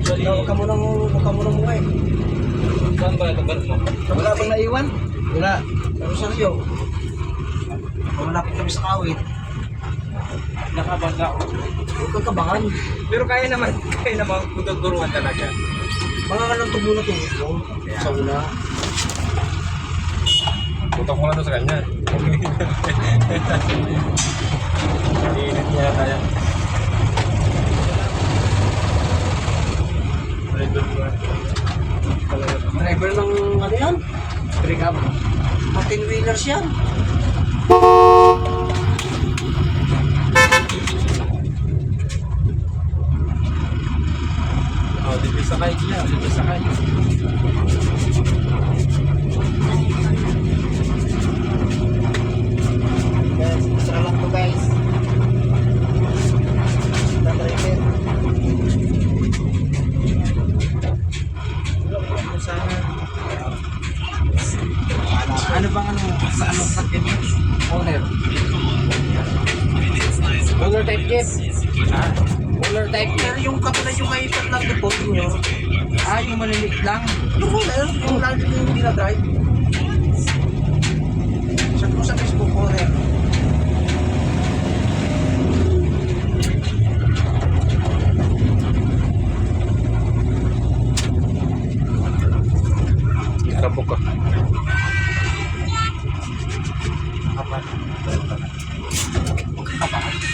Huwag ka munang mukha eh. Saan ba ito? Ganun mo? Wala bang naiwan? Wala. Pero Sergio, malapit kami sa kawit. Nakabangga ako. Huwag kang kabangan. Pero kaya naman tuturuan talaga. Mga ka ng tubo na tubo. Sa una. Putok mo lang to sa kanya. Iinit niya tayo. Driver ng ano yan? Break up. 10 wheelers yan. Oh, dito sa kayo niya. Dito sa kayo. Guys, isa lang to guys. Driver. Ano bang ano? Sa ano sakit? Owner. Roller type jeep. Ha? Roller type jeep. Pero yung katulad yung may itat lang na boat nyo. Yung maliliit lang. Yung lagi yung hindi na-drive.